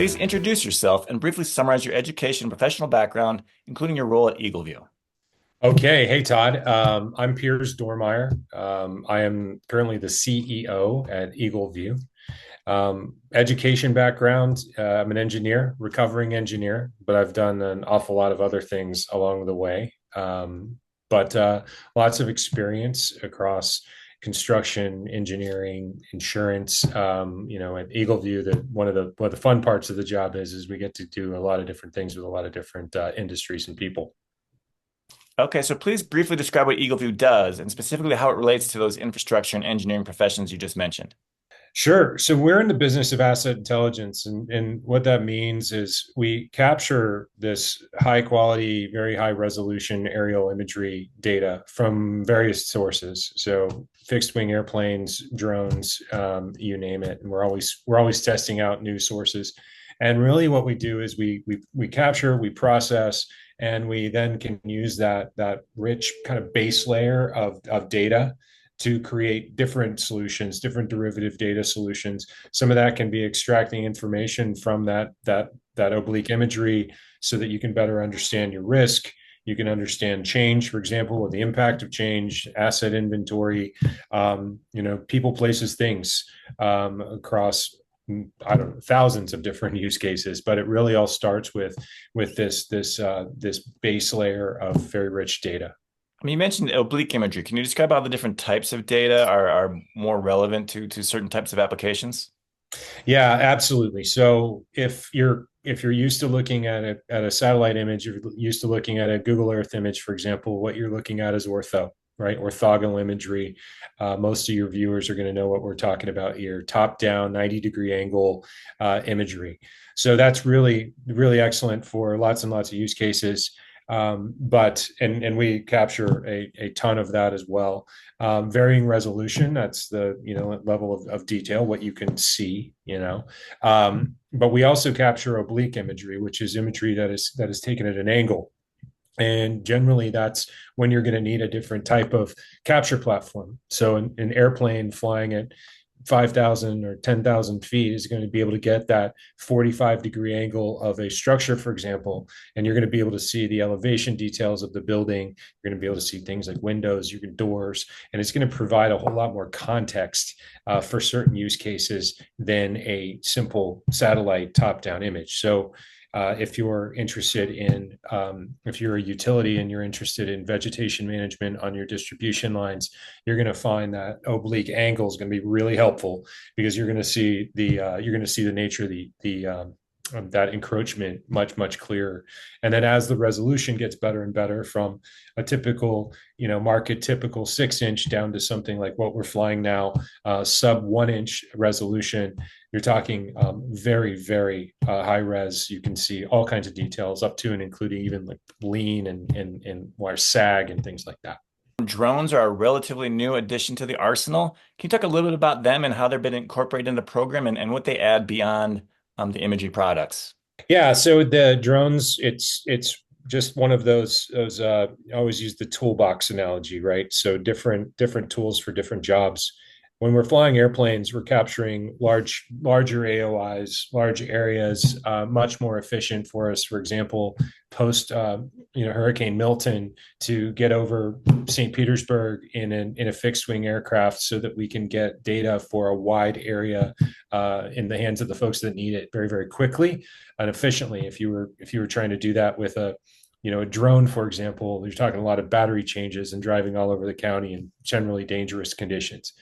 Please introduce yourself and briefly summarize your education and professional background, including your role at EagleView. Okay. Hey, Todd. I'm Piers Dormeyer. I am currently the CEO at EagleView. Education background, I'm an engineer, recovering engineer, but I've done an awful lot of other things along the way. But lots of experience across construction, engineering, insurance. At EagleView, that one of the fun parts of the job is we get to do a lot of different things with a lot of different industries and people. Okay, so please briefly describe what EagleView does and specifically how it relates to those infrastructure and engineering professions you just mentioned. Sure. So we're in the business of asset intelligence. And what that means is we capture this high quality, very high resolution aerial imagery data from various sources. So fixed wing airplanes, drones, you name it. And we're always testing out new sources. And really what we do is we capture, we process, and we then can use that rich kind of base layer of data to create different solutions, different derivative data solutions. Some of that can be extracting information from that oblique imagery so that you can better understand your risk. You can understand change, for example, or the impact of change, asset inventory, people, places, things across, I don't know, thousands of different use cases. But it really all starts with this base layer of very rich data. I mean, you mentioned oblique imagery. Can you describe how the different types of data are more relevant to certain types of applications? Yeah, absolutely. So if you're used to looking at a satellite image, you're used to looking at a Google Earth image, for example, what you're looking at is ortho, right? Orthogonal imagery. Most of your viewers are going to know what we're talking about here. Top down, 90-degree angle imagery. So that's really, really excellent for lots and lots of use cases. But we capture a ton of that as well. Varying resolution, that's the level of detail, what you can see. But we also capture oblique imagery, which is imagery that is taken at an angle. And generally, that's when you're going to need a different type of capture platform. So an airplane flying at 5,000 or 10,000 feet is going to be able to get that 45-degree angle of a structure, for example, and you're going to be able to see the elevation details of the building. You're going to be able to see things like windows, your doors, and it's going to provide a whole lot more context for certain use cases than a simple satellite top-down image. So if you're interested in, if you're a utility and you're interested in vegetation management on your distribution lines, you're going to find that oblique angle is going to be really helpful because you're going to see the nature of the that encroachment much clearer. And then as the resolution gets better and better from a typical market typical 6 inch down to something like what we're flying now, sub 1 inch resolution, you're talking very high res. You can see all kinds of details up to and including even like lean and wire sag and things like that. Drones are a relatively new addition to the arsenal. Can you talk a little bit about them and how they've been incorporated in the program and what they add beyond the imagery products? Yeah, so the drones, it's just one of those. I always use the toolbox analogy, right? So different tools for different jobs. When we're flying airplanes, we're capturing larger AOIs, large areas, much more efficient for us. For example, post Hurricane Milton, to get over St. Petersburg in a fixed wing aircraft, so that we can get data for a wide area in the hands of the folks that need it very quickly and efficiently. If you were trying to do that with a drone, for example, you're talking a lot of battery changes and driving all over the county in generally dangerous conditions.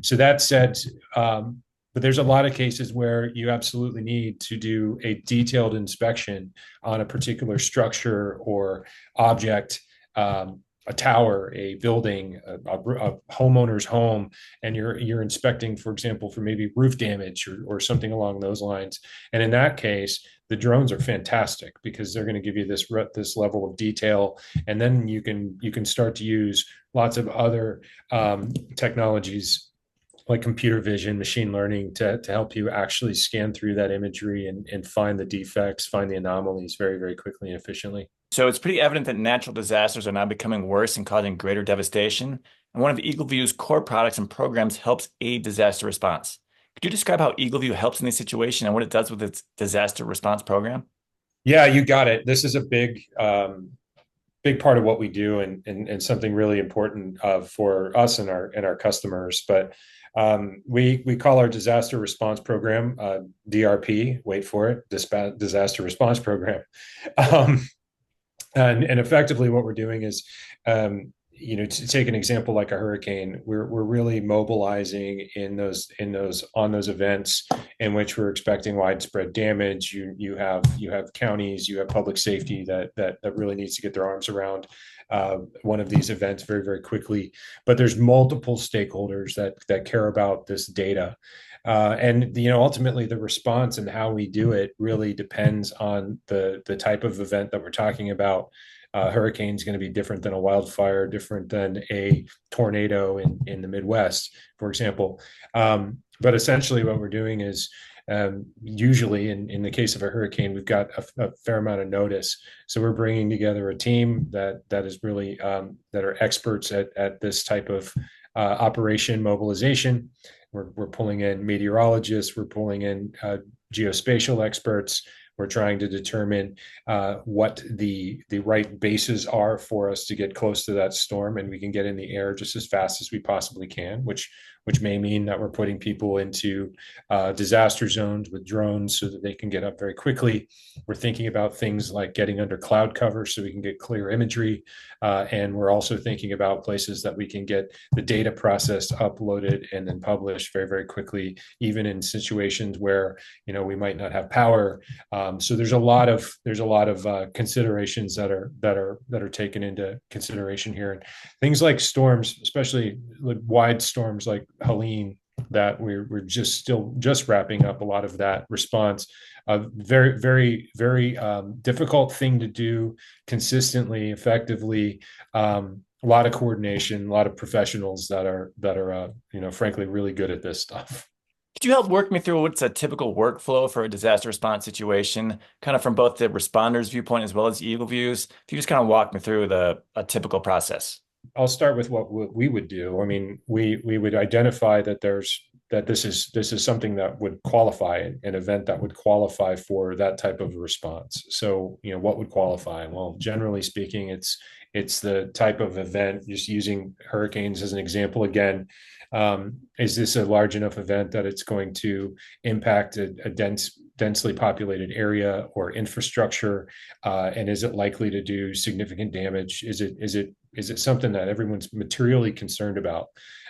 So that said, but there's a lot of cases where you absolutely need to do a detailed inspection on a particular structure or object, a tower, a building, a homeowner's home, and you're inspecting, for example, for maybe roof damage or something along those lines. And in that case, the drones are fantastic because they're going to give you this level of detail, and then you can start to use lots of other technologies like computer vision, machine learning to help you actually scan through that imagery and find the defects, find the anomalies very quickly and efficiently. So it's pretty evident that natural disasters are now becoming worse and causing greater devastation. And one of EagleView's core products and programs helps aid disaster response. Could you describe how EagleView helps in this situation and what it does with its disaster response program? Yeah, you got it. This is a big part of what we do, and something really important for us and our customers. But we call our disaster response program DRP. Wait for it, disaster response program. Um, and effectively, what we're doing is, to take an example like a hurricane, we're really mobilizing on those events in which we're expecting widespread damage. You have counties, you have public safety that really needs to get their arms around one of these events very, very quickly. But there's multiple stakeholders that care about this data. And ultimately the response and how we do it really depends on the type of event that we're talking about. Hurricane is going to be different than a wildfire, different than a tornado in the Midwest, for example. But essentially, what we're doing is usually in the case of a hurricane, we've got a fair amount of notice. So we're bringing together a team that is really that are experts at this type of operation mobilization. We're pulling in meteorologists, we're pulling in geospatial experts. We're trying to determine what the right bases are for us to get close to that storm, and we can get in the air just as fast as we possibly can, which may mean that we're putting people into disaster zones with drones so that they can get up very quickly. We're thinking about things like getting under cloud cover so we can get clear imagery. And we're also thinking about places that we can get the data processed, uploaded, and then published very, very quickly, even in situations where, we might not have power. So there's a lot of considerations that are taken into consideration here. And things like storms, especially wide storms like Helene, that we're just wrapping up a lot of that response. A very, very, very difficult thing to do consistently, effectively. A lot of coordination, a lot of professionals that are frankly really good at this stuff. Could you help work me through what's a typical workflow for a disaster response situation, kind of from both the responder's viewpoint as well as EagleView's? If you just kind of walk me through a typical process. I'll start with what we would do. I mean, we would identify that this is something that would qualify, an event that would qualify for that type of response. So, what would qualify? Well, generally speaking, it's the type of event. Just using hurricanes as an example again, is this a large enough event that it's going to impact a densely populated area or infrastructure, and is it likely to do significant damage? Is it something that everyone's materially concerned about?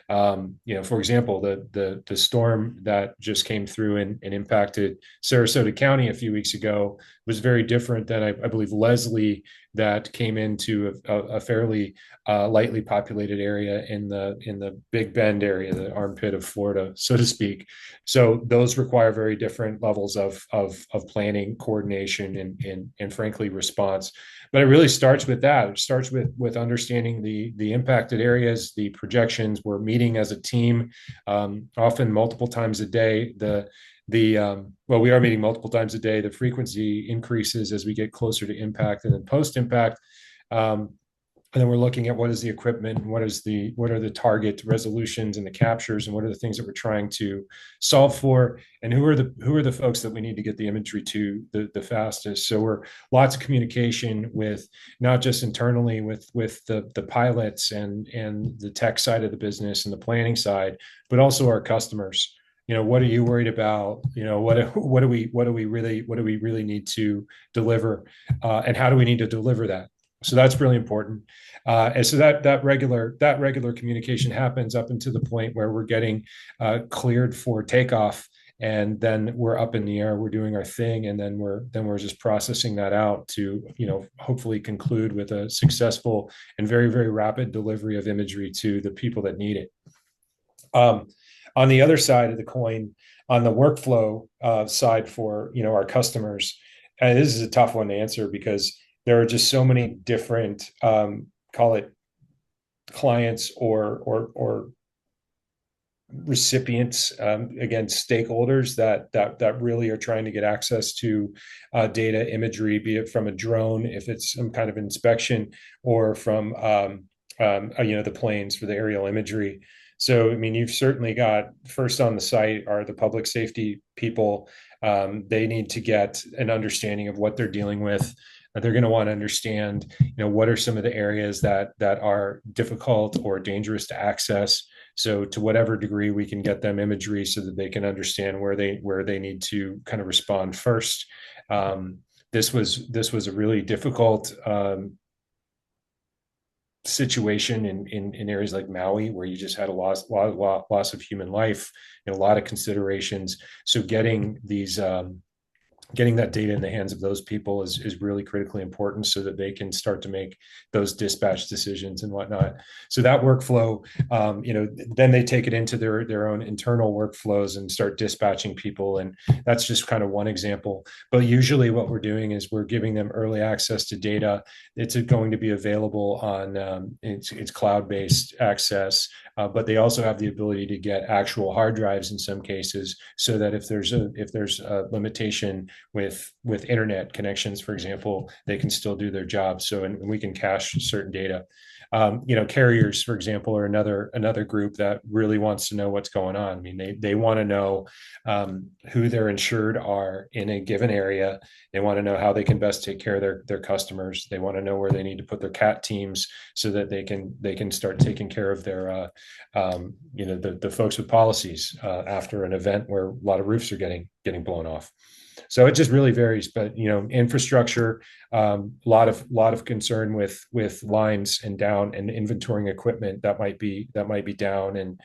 For example, the storm that just came through and impacted Sarasota County a few weeks ago was very different than I believe Leslie, that came into a fairly lightly populated area in the Big Bend area, the armpit of Florida, so to speak. So those require very different levels of planning, coordination, and frankly response. But it really starts with that. It starts with understanding the impacted areas, the projections. We're meeting as a team, often multiple times a day. We are meeting multiple times a day. The frequency increases as we get closer to impact and then post impact. And then we're looking at what is the equipment, what are the target resolutions and the captures, and what are the things that we're trying to solve for, and who are the folks that we need to get the imagery to the fastest. So we're lots of communication with not just internally with the pilots and the tech side of the business and the planning side, but also our customers. What are you worried about? What do we really need to deliver, and how do we need to deliver that? So that's really important. And so that regular communication happens up until the point where we're getting cleared for takeoff, and then we're up in the air, we're doing our thing, and then we're just processing that out to hopefully conclude with a successful and very, very rapid delivery of imagery to the people that need it. On the other side of the coin, on the workflow side for our customers, and this is a tough one to answer because there are just so many different call it clients or recipients, again stakeholders that really are trying to get access to data imagery, be it from a drone if it's some kind of inspection, or from the planes for the aerial imagery. So, I mean, you've certainly got first on the site are the public safety people. They need to get an understanding of what they're dealing with. They're going to want to understand, what are some of the areas that are difficult or dangerous to access. So, to whatever degree we can get them imagery so that they can understand where they need to kind of respond first. Um, this was a really difficult situation in areas like Maui, where you just had a loss of human life and a lot of considerations. So getting that data in the hands of those people is really critically important so that they can start to make those dispatch decisions and whatnot. So that workflow, then they take it into their own internal workflows and start dispatching people. And that's just kind of one example. But usually what we're doing is we're giving them early access to data. It's going to be available on it's cloud-based access, but they also have the ability to get actual hard drives in some cases, so that if there's a limitation with internet connections, for example, they can still do their job. So, and we can cache certain data. Carriers, for example, are another group that really wants to know what's going on. I mean, they want to know who their insured are in a given area. They want to know how they can best take care of their customers. They want to know where they need to put their cat teams so that they can start taking care of their the folks with policies after an event where a lot of roofs are getting blown off. So it just really varies. But infrastructure, lot of concern with lines and down, and inventorying equipment that might be down, and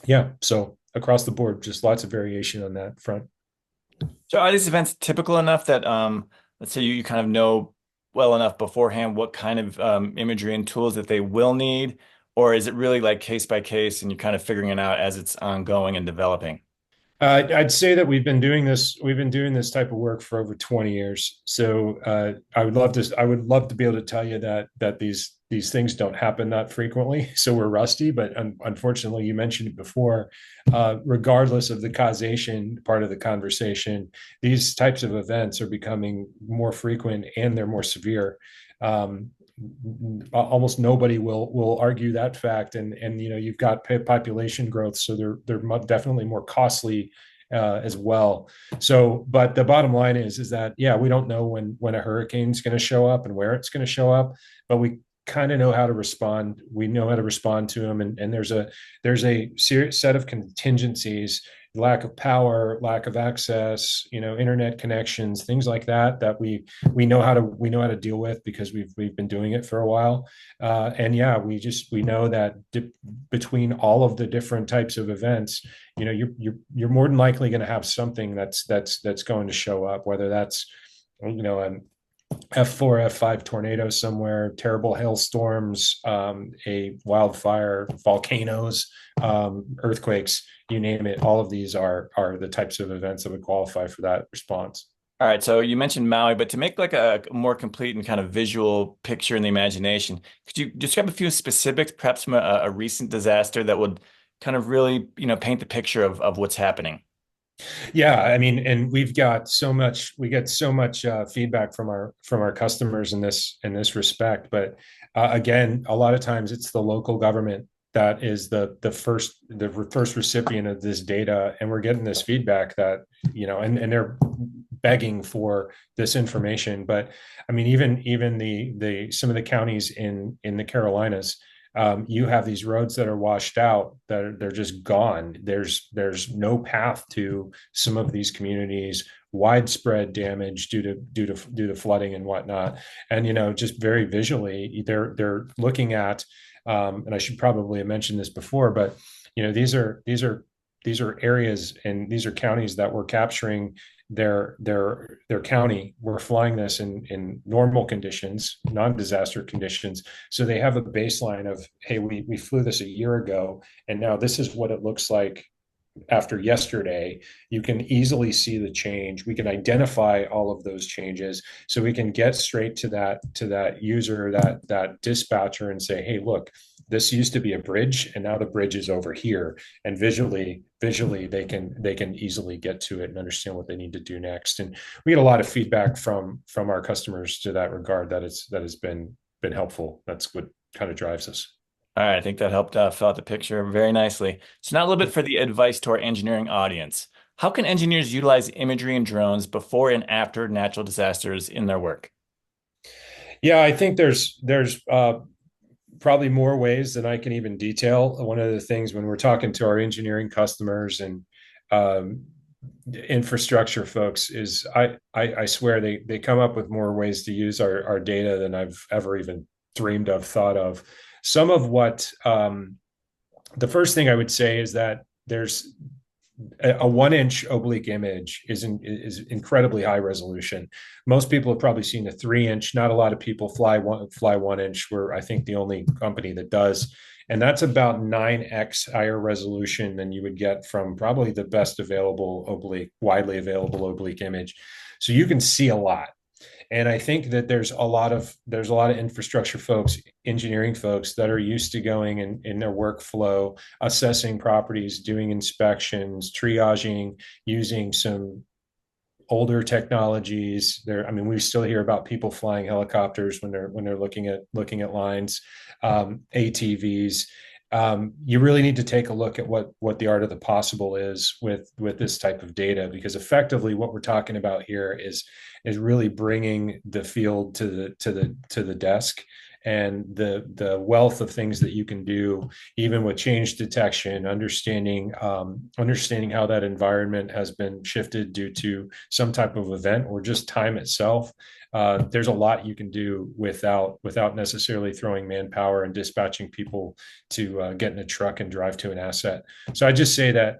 yeah. So across the board, just lots of variation on that front. So are these events typical enough that let's say you kind of know well enough beforehand what kind of imagery and tools that they will need, or is it really like case by case and you're kind of figuring it out as it's ongoing and developing? I'd say that we've been doing this. We've been doing this type of work for over 20 years. So I would love to. I would love to be able to tell you that these things don't happen that frequently. So we're rusty. But unfortunately, you mentioned it before. Regardless of the causation part of the conversation, these types of events are becoming more frequent and they're more severe. Um, Almost nobody will argue that fact, and you've got population growth, so they're definitely more costly as well. So, but the bottom line is that, yeah, we don't know when a hurricane's going to show up and where it's going to show up, but we kind of know how to respond. We know how to respond to them, and there's a serious set of contingencies: lack of power, lack of access, internet connections, things like that we know how to deal with because we've been doing it for a while. And yeah, we know that between all of the different types of events, you're more than likely going to have something that's going to show up, whether that's an F4, F5 tornado somewhere, terrible hailstorms, a wildfire, volcanoes, earthquakes, you name it. All of these are the types of events that would qualify for that response. All right, so you mentioned Maui, but to make like a more complete and kind of visual picture in the imagination, could you describe a few specifics, perhaps from a recent disaster that would kind of really, paint the picture of what's happening? Yeah, I mean, and we get so much feedback from our customers in this respect. But again, a lot of times it's the local government that is the first recipient of this data, and we're getting this feedback that and they're begging for this information. But I mean, even the some of the counties in the Carolinas, you have these roads that are washed out, that they're just gone. There's no path to some of these communities, widespread damage due to flooding and whatnot. And just very visually, they're looking at, and I should probably have mentioned this before, but these are areas and these are counties that we're capturing their county. We're flying this in normal conditions, non-disaster conditions. So they have a baseline of, hey, we flew this a year ago, and now this is what it looks like after yesterday. You can easily see the change. We can identify all of those changes, so we can get straight to that user, that dispatcher, and say, hey, look, this used to be a bridge and now the bridge is over here. And visually they can easily get to it and understand what they need to do next. And we get a lot of feedback from our customers to that regard, that has been helpful. That's what kind of drives us. All right, I think that helped fill out the picture very nicely. So now a little bit for the advice to our engineering audience. How can engineers utilize imagery and drones before and after natural disasters in their work? Yeah, I think there's probably more ways than I can even detail. One of the things when we're talking to our engineering customers and um, infrastructure folks is I swear they come up with more ways to use our data than I've ever even dreamed of, thought of. Some of what the first thing I would say is that there's a 1 inch oblique image is incredibly high resolution. Most people have probably seen a 3 inch. Not a lot of people fly 1 inch. We're I think the only company that does, and that's about 9x higher resolution than you would get from probably the best available oblique, widely available oblique image. So you can see a lot. And I think that there's a lot of infrastructure folks, engineering folks that are used to going in their workflow, assessing properties, doing inspections, triaging, using some older technologies. I mean, we still hear about people flying helicopters when they're looking at lines, ATVs. You really need to take a look at what the art of the possible is with this type of data, because effectively what we're talking about here is really bringing the field to the desk, and the wealth of things that you can do, even with change detection, understanding how that environment has been shifted due to some type of event or just time itself. There's a lot you can do without necessarily throwing manpower and dispatching people to get in a truck and drive to an asset. So I just say that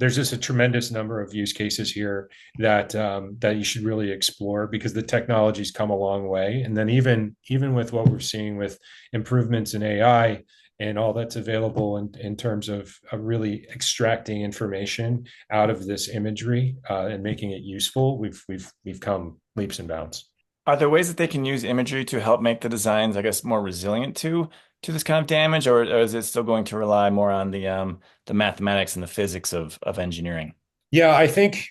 there's just a tremendous number of use cases here that you should really explore, because the technology's come a long way. And then even with what we're seeing with improvements in AI and all that's available in terms of really extracting information out of this imagery and making it useful, we've come leaps and bounds. Are there ways that they can use imagery to help make the designs, I guess, more resilient to this kind of damage, or is it still going to rely more on the mathematics and the physics of engineering? Yeah, I think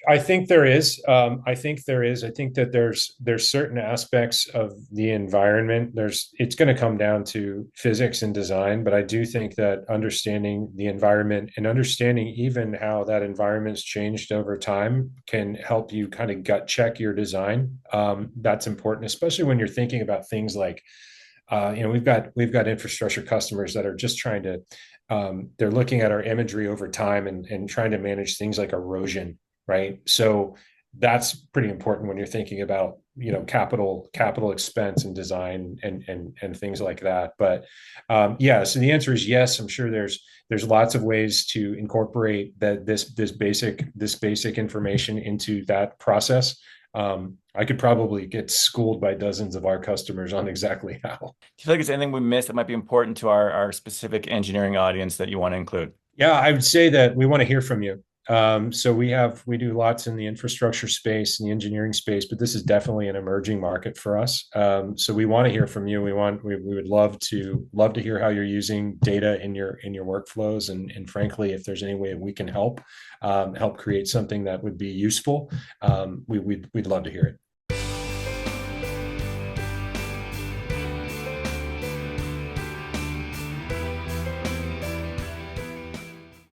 there is. I think there is. I think that there's certain aspects of the environment. It's going to come down to physics and design, but I do think that understanding the environment and understanding even how that environment's changed over time can help you kind of gut check your design. That's important, especially when you're thinking about things like we've got infrastructure customers that are just trying to they're looking at our imagery over time and trying to manage things like erosion, right? So that's pretty important when you're thinking about capital expense and design and things like that. But yeah, so the answer is yes. I'm sure there's lots of ways to incorporate this basic information into that process. I could probably get schooled by dozens of our customers on exactly how. Do you feel like there's anything we missed that might be important to our specific engineering audience that you want to include? Yeah, I would say that we want to hear from you. So we do lots in the infrastructure space and the engineering space, but this is definitely an emerging market for us. So we want to hear from you. We would love to hear how you're using data in your workflows, and frankly, if there's any way we can help create something that would be useful, we'd love to hear it.